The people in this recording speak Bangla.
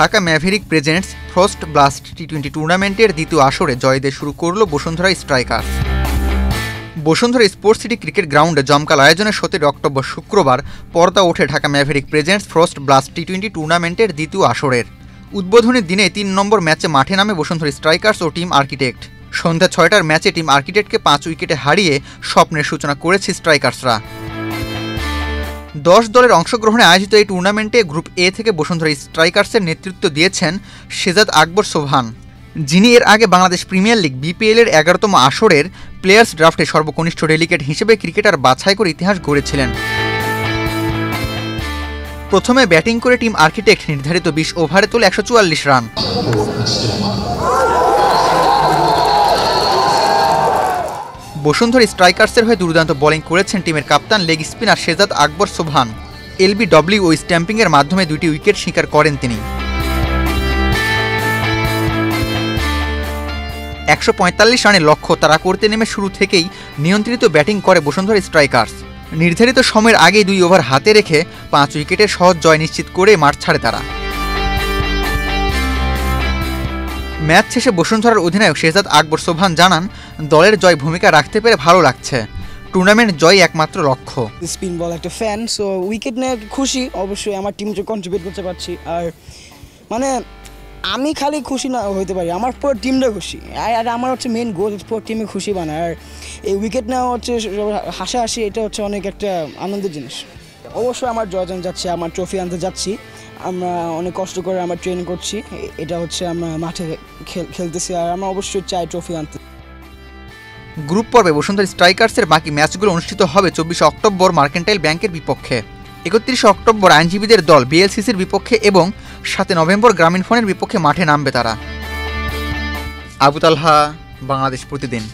Dhaka Maverick presents Frost Blast টি-20 টুর্নামেন্টের দ্বিতীয় আসরে জয় দিয়ে শুরু করল Bashundhara Strikers. Bashundhara Sports City cricket গ্রাউন্ডে জমকাল আয়োজনে 17 অক্টোবর শুক্রবার পর্দা ওঠে Dhaka Maverick presents Frost Blast টি-20 টুর্নামেন্টের দ্বিতীয় আসরের। উদ্বোধনী দিনে 3 নম্বর ম্যাচে মাঠে নামে বসুন্ধরা স্ট্রাইকার্স ও টিম আর্কিটেক্ট। সন্ধ্যা 6টার ম্যাচে টিম আর্কিটেক্টকে 5 উইকেটে হারিয়ে স্বপ্নের সূচনা করেছে স্ট্রাইকার্সরা। 10 দলের অংশগ্রহণে আয়োজিত এই টুর্নামেন্টে গ্রুপ এ থেকে বসুন্ধরা স্ট্রাইকার্সের নেতৃত্ব দিয়েছেন শেজাদ আকবর সোবহান, যিনি এর আগে বাংলাদেশ প্রিমিয়ার লিগ বিপিএল-এর 11তম আসরের প্লেয়ার্স ড্রাফটে সর্বকনিষ্ঠ ডেলিগেট হিসেবে ক্রিকেটার বাছাই করে ইতিহাস গড়েছিলেন। প্রথমে ব্যাটিং করে টিম আর্কিটেক্ট নির্ধারিত 20 ওভারে তোলে 144 রান। বসুন্ধরা স্ট্রাইকার্সের হয়ে দুর্দান্ত বোলিং করেছেন টিমের কাপ্তান লেগ স্পিনার শেজাদ আকবর সোবহান। এলবিডব্লিউ ও স্ট্যাম্পিংয়ের মাধ্যমে 2টি উইকেট শিকার করেন তিনি। 145 রানের লক্ষ্য তাড়া করতে নেমে শুরু থেকেই নিয়ন্ত্রিত ব্যাটিং করে বসুন্ধরা স্ট্রাইকার্স। নির্ধারিত সময়ের আগেই 2 ওভার হাতে রেখে 5 উইকেটের সহজ জয় নিশ্চিত করে মাঠ ছাড়ে তারা। ম্যাচ শেষে বসুন্ধরার অধিনায়ক শেজাদ আকবর সোবহান জানান, দলের জয় ভূমিকা রাখতে পেরে ভালো লাগছে, টুর্নামেন্ট জয় একমাত্র লক্ষ্য। স্পিন বল একটা ফ্যান, সো উইকেট নিয়ে খুশি, অবশ্যই আমার টিমকে কন্ট্রিবিউট করতে পারছি। আর মানে আমি খালি খুশি না হতে পারি, আমার পুরো টিমটা খুশি। আর আমার হচ্ছে মেন গোল পুরো টিমে খুশি বানায়। আর এই উইকেট নেওয়া হচ্ছে হাসাহাসি, এটা হচ্ছে অনেক একটা আনন্দের জিনিস। অবশ্যই আমার জয়জন যাচ্ছে, আমার ট্রফি আনতে যাচ্ছি। আমরা অনেক কষ্ট করে আমরা ট্রেন করছি, এটা হচ্ছে আমরা মাঠে খেলতেছি, আর আমরা অবশ্যই চাই ট্রফি আনতে। গ্রুপ পর্বে বসুন্ধরা স্ট্রাইকার্সের বাকি ম্যাচগুলো অনুষ্ঠিত হবে 24 অক্টোবর মার্কেন্টাইল ব্যাংকের বিপক্ষে, 31 অক্টোবর আইনজীবীদের দল বিএলসিসির বিপক্ষে এবং 7 নভেম্বর গ্রামীণ ফোনের বিপক্ষে মাঠে নামবে তারা। আবু তালহা, বাংলাদেশ প্রতিদিন।